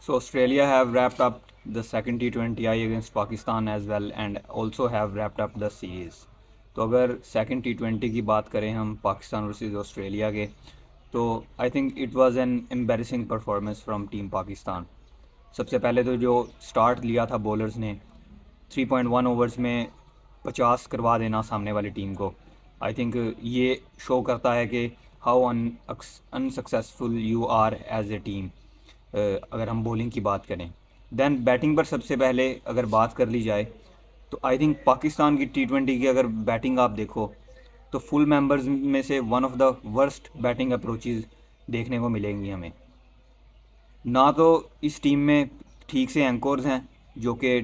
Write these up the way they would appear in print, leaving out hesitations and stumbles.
So Australia have wrapped up the second T20I against Pakistan as well and also have wrapped up the series. तो अगर second T20 की बात करें हम Pakistan versus Australia के, तो I think it was an embarrassing performance from team Pakistan. सबसे पहले तो जो स्टार्ट लिया था बॉलर्स ने 3.1 ओवर्स में 50 करवा देना सामने वाली टीम को, आई थिंक ये शो करता है कि how unsuccessful you are as a team. अगर हम बॉलिंग की बात करें, देन बैटिंग पर सबसे पहले अगर बात कर ली जाए तो आई थिंक पाकिस्तान की T20 की अगर बैटिंग आप देखो तो फुल मेंबर्स में से one of the worst batting approaches देखने को मिलेंगी हमें। ना तो इस टीम में ठीक से एंकोर्स हैं जो कि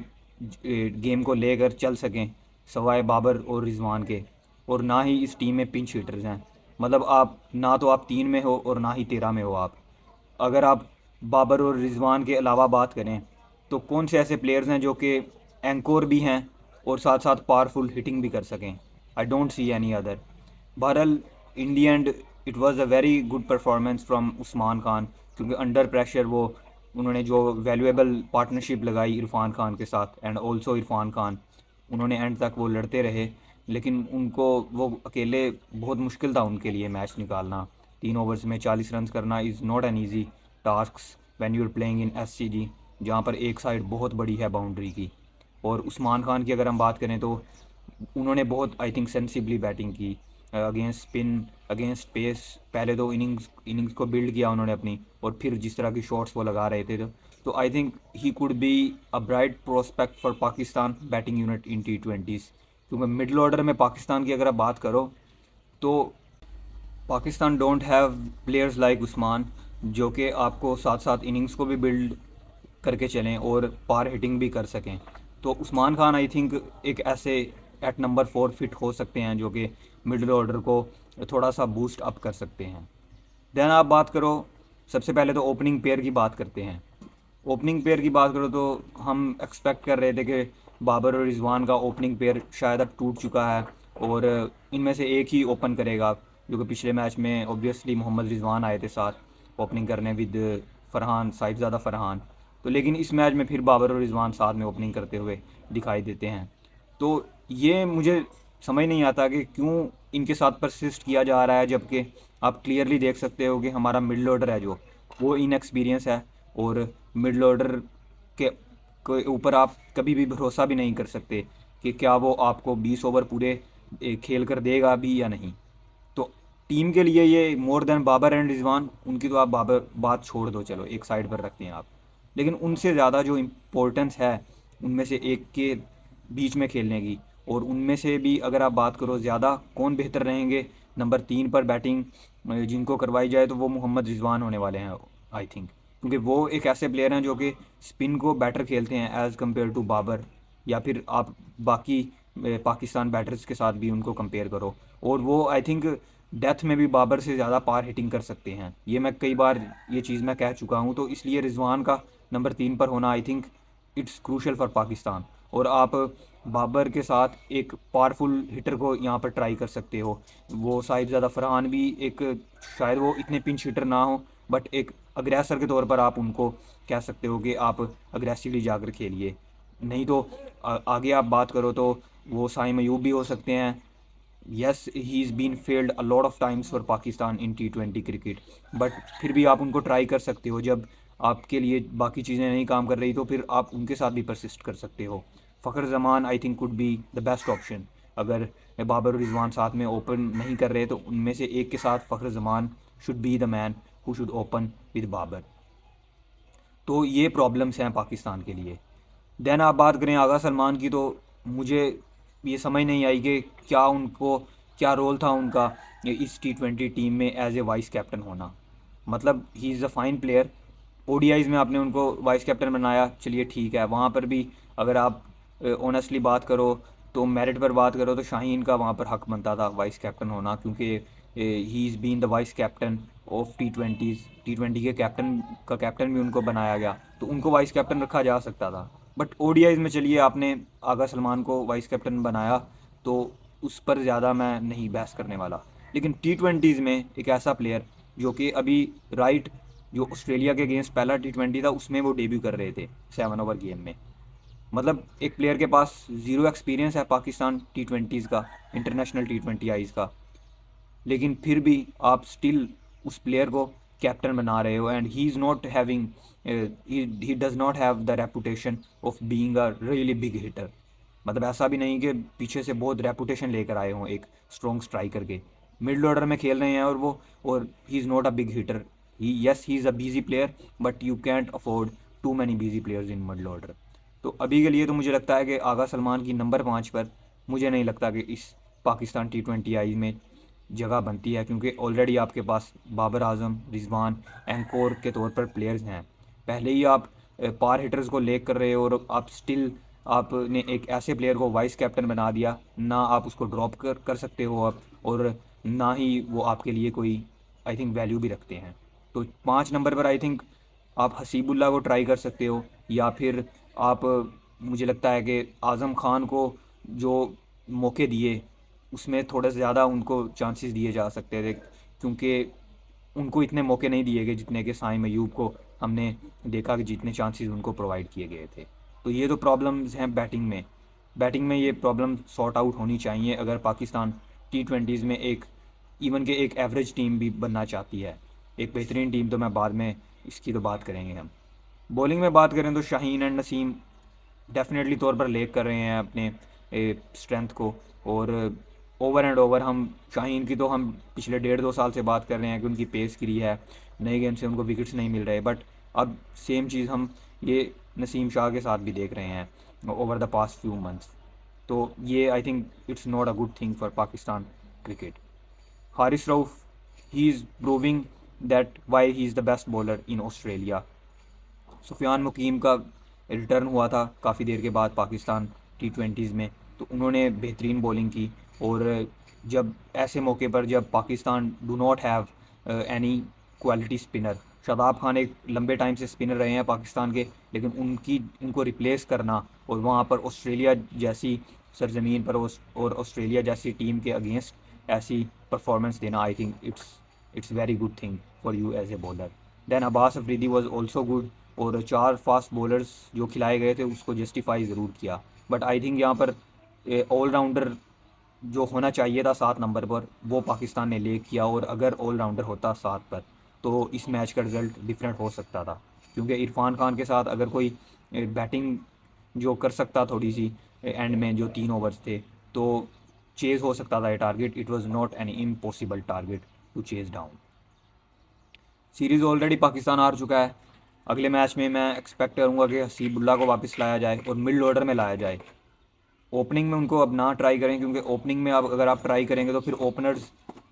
गेम को लेकर चल सकें सवाए बाबर और रिजवान के, और ना ही इस टीम में पिंच हिटर्स हैं। मतलब आप ना तो आप 3 में हो और ना ही 13 में हो। आप अगर आप बाबर और रिजवान के अलावा बात करें तो कौन से ऐसे प्लेयर्स हैं जो कि एंकोर भी हैं और साथ साथ पावरफुल हिटिंग भी कर सकें? I don't see any other. बहरहाल in the end it was a very good performance from Usman Khan, क्योंकि अंडर प्रेशर उन्होंने जो वैल्यूएबल पार्टनरशिप लगाई इरफान खान के साथ एंड ऑल्सो इरफान खान, उन्होंने एंड तक वो लड़ते रहे, लेकिन उनको वो अकेले बहुत मुश्किल था उनके लिए मैच निकालना। 3 ओवर्स में 40 रन करना is not an easy task when you are playing in SCG, जहाँ पर एक साइड बहुत बड़ी है बाउंड्री की। और उस्मान खान की अगर हम बात करें तो उन्होंने बहुत आई थिंक सेंसिबली बैटिंग की अगेंस्ट स्पिन, अगेंस्ट पेस। पहले तो इनिंग्स को बिल्ड किया उन्होंने अपनी, और फिर जिस तरह की शॉट्स वो लगा रहे थे तो I think he could be a bright prospect for Pakistan batting unit in T20s। क्योंकि मिडल ऑर्डर में पाकिस्तान की अगर आप बात करो तो Pakistan don't have players like Usman जो कि आपको साथ साथ इनिंग्स को भी बिल्ड करके चलें और पार हिटिंग भी कर सकें। तो उस्मान खान आई थिंक एक ऐसे एट नंबर 4 फिट हो सकते हैं जो कि मिडिल ऑर्डर को थोड़ा सा बूस्ट अप कर सकते हैं। देन आप बात करो, सबसे पहले तो ओपनिंग पेयर की बात करते हैं। ओपनिंग पेयर की बात करो तो हम एक्सपेक्ट कर रहे थे कि बाबर और रिजवान का ओपनिंग पेयर शायद अब टूट चुका है और इनमें से एक ही ओपन करेगा, जो कि पिछले मैच में ऑब्वियसली मोहम्मद रिजवान आए थे साथ ओपनिंग करने विद फरहान, साहिबजादा फरहान। तो लेकिन इस मैच में फिर बाबर और रिजवान साथ में ओपनिंग करते हुए दिखाई देते हैं। तो ये मुझे समझ नहीं आता कि क्यों इनके साथ परसिस्ट किया जा रहा है, जबकि आप क्लियरली देख सकते हो कि हमारा मिडल ऑर्डर है जो वो इनएक्सपीरियंस है, और मिडल ऑर्डर के ऊपर आप कभी भी भरोसा भी नहीं कर सकते कि क्या वो आपको 20 ओवर पूरे खेल कर देगा भी या नहीं। तो टीम के लिए ये more than Babar and Rizwan, उनकी तो आप बाबर बात छोड़ दो, चलो एक साइड पर रखते हैं आप, लेकिन उनसे ज़्यादा जो इम्पोर्टेंस है उनमें से एक के बीच में खेलने की, और उनमें से भी अगर आप बात करो ज़्यादा कौन बेहतर रहेंगे नंबर 3 पर बैटिंग जिनको करवाई जाए, तो वो मोहम्मद रिजवान होने वाले हैं आई थिंक। क्योंकि वो एक ऐसे प्लेयर हैं जो कि स्पिन को बेटर खेलते हैं एज़ कम्पेयर टू बाबर, या फिर आप बाकी पाकिस्तान बैटर्स के साथ भी उनको कंपेयर करो, और वो आई थिंक डेथ में भी बाबर से ज़्यादा पार हिटिंग कर सकते हैं। ये मैं कई बार ये चीज़ मैं कह चुका हूँ, तो इसलिए रिजवान का नंबर 3 पर होना आई think it's crucial for Pakistan. और आप बाबर के साथ एक पावरफुल हिटर को यहाँ पर ट्राई कर सकते हो। वो साहिबजादा फरहान भी एक, शायद वो इतने पिंच हिटर ना हो, बट एक अग्रेसर के तौर पर आप उनको कह सकते हो कि आप अग्रेसिवली जाकर खेलिए। नहीं तो आगे आप बात करो तो वो साइम अयूब भी हो सकते हैं। Yes, he is been failed a lot of times for Pakistan in T20 cricket, but फिर भी आप उनको ट्राई कर सकते हो। जब आपके लिए बाकी चीज़ें नहीं काम कर रही तो फिर आप उनके साथ भी परसिस्ट कर सकते हो। Fakhar Zaman I think could be the best option. अगर बाबर और रिजवान साथ में ओपन नहीं कर रहे तो उनमें से एक के साथ Fakhar Zaman should be the man who should open with Babar. तो ये प्रॉब्लम्स हैं पाकिस्तान के लिए। देन आप बात करें आगा सलमान की, तो मुझे ये समझ नहीं आई कि क्या रोल था उनका इस T20 टीम में एज ए वाइस कैप्टन होना। मतलब ही is a fine player. ODIs में आपने उनको वाइस कैप्टन बनाया, चलिए ठीक है। वहाँ पर भी अगर आप ऑनेस्टली बात करो तो मेरिट पर बात करो तो शाहीन का वहाँ पर हक बनता था वाइस कैप्टन होना, क्योंकि he is been the vice captain of T20 के कैप्टन भी उनको बनाया गया, तो उनको वाइस कैप्टन रखा जा सकता था। बट ODIs में चलिए आपने आगा सलमान को वाइस कैप्टन बनाया, तो उस पर ज़्यादा मैं नहीं बहस करने वाला। लेकिन T20s में एक ऐसा प्लेयर जो कि अभी राइट जो ऑस्ट्रेलिया के अगेंस्ट पहला T20 था उसमें वो डेब्यू कर रहे थे 7 ओवर गेम में। मतलब एक प्लेयर के पास ज़ीरो एक्सपीरियंस है पाकिस्तान T20s का, इंटरनेशनल T20Is का, लेकिन फिर भी आप स्टिल उस प्लेयर को कैप्टन बना रहे हो, and he is not having, he does not have the reputation of being a really big hitter. मतलब ऐसा भी नहीं कि पीछे से बहुत रेपुटेशन लेकर आए हों एक स्ट्रॉन्ग स्ट्राइकर के, मिडल ऑर्डर में खेल रहे हैं और वो, और he is not a big hitter. He is a busy player, but you can't afford too many busy players in middle order. तो अभी के लिए तो मुझे लगता है कि आगा सलमान की नंबर 5 पर मुझे नहीं लगता कि इस पाकिस्तान T20I में जगह बनती है, क्योंकि ऑलरेडी आपके पास बाबर आजम, रिजवान एंकोर के तौर पर प्लेयर्स हैं। पहले ही आप पार हिटर्स को लेक कर रहे हो और आप स्टिल आपने एक ऐसे प्लेयर को वाइस कैप्टन बना दिया, ना आप उसको ड्रॉप कर सकते हो आप, और ना ही वो आपके लिए कोई आई थिंक वैल्यू भी रखते हैं। तो 5 नंबर पर आई थिंक आप हसीबुल्ला को ट्राई कर सकते हो, या फिर आप, मुझे लगता है कि आज़म खान को जो मौके दिए उसमें थोड़े से ज़्यादा उनको चांसेस दिए जा सकते थे, क्योंकि उनको इतने मौके नहीं दिए गए जितने कि साइम अयूब को हमने देखा कि जितने चांसेस उनको प्रोवाइड किए गए थे। तो ये तो प्रॉब्लम्स हैं बैटिंग में ये प्रॉब्लम सॉर्ट आउट होनी चाहिए अगर पाकिस्तान T20s में एक इवन के एक एवरेज टीम भी बनना चाहती है। एक बेहतरीन टीम तो मैं बाद में इसकी तो बात करेंगे हम। बॉलिंग में बात करें तो शाहीन एंड नसीम डेफिनेटली तौर पर लेक कर रहे हैं अपने स्ट्रेंथ को, और ओवर एंड ओवर हम शाहीन की तो हम पिछले 1.5-2 साल से बात कर रहे हैं कि उनकी पेस गिरी है, नए गेंद से उनको विकेट्स नहीं मिल रहे, बट अब सेम चीज़ हम ये नसीम शाह के साथ भी देख रहे हैं over the past few months. तो ये I think it's not a good thing for Pakistan cricket. Haris Rauf, he is proving that why he is the best bowler in Australia. Sufiyan Muqeem का रिटर्न हुआ था काफ़ी देर के बाद पाकिस्तान T20s में, तो उन्होंने बेहतरीन बॉलिंग की। और जब ऐसे मौके पर जब Pakistan do not have any quality spinner, Shadab Khan एक लंबे टाइम से स्पिनर रहे हैं पाकिस्तान के, लेकिन उनको रिप्लेस करना और वहाँ पर ऑस्ट्रेलिया जैसी सरजमीन पर और ऑस्ट्रेलिया जैसी टीम के अगेंस्ट ऐसी परफॉर्मेंस देना, I think it's very good thing for you as a bowler. Then Abbas Afridi was also good, और 4 फास्ट बॉलर्स जो खिलाए गए थे उसको जस्टिफाई ज़रूर किया, बट आई थिंक यहाँ पर ऑलराउंडर जो होना चाहिए था 7 नंबर पर वो पाकिस्तान ने ले किया, और अगर ऑलराउंडर होता 7 पर तो इस मैच का रिज़ल्ट डिफरेंट हो सकता था, क्योंकि इरफान खान के साथ अगर कोई बैटिंग जो कर सकता थोड़ी सी एंड में जो 3 ओवर्स थे, तो चेज़ हो सकता था ये target. It was not an impossible target to chase down. Series already Pakistan हार चुका है। अगले मैच में मैं एक्सपेक्ट करूँगा कि हसीबुल्ला को वापस लाया जाए और मिडल ऑर्डर में लाया जाए। ओपनिंग में उनको अब ना ट्राई करें, क्योंकि ओपनिंग में आप अगर आप ट्राई करेंगे तो फिर ओपनर्स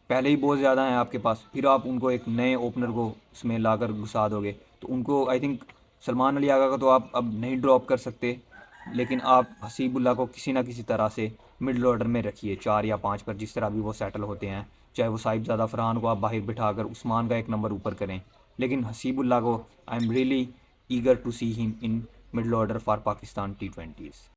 पहले ही बहुत ज़्यादा हैं आपके पास, फिर आप उनको एक नए ओपनर को उसमें लाकर घुसा दोगे, तो उनको आई थिंक सलमान अली आगा को तो आप अब नहीं ड्रॉप कर सकते, लेकिन आप हसीबुल्ला को किसी ना किसी तरह से मिडल ऑर्डर में रखिए 4 या 5 पर, जिस तरह भी वो सेटल होते हैं। चाहे वो साहिबजादा फरहान को आप बाहर बिठाकर उस्मान का एक नंबर ऊपर करें, लेकिन हसीबुल्ला को I am really eager to see him in middle order for Pakistan T20s।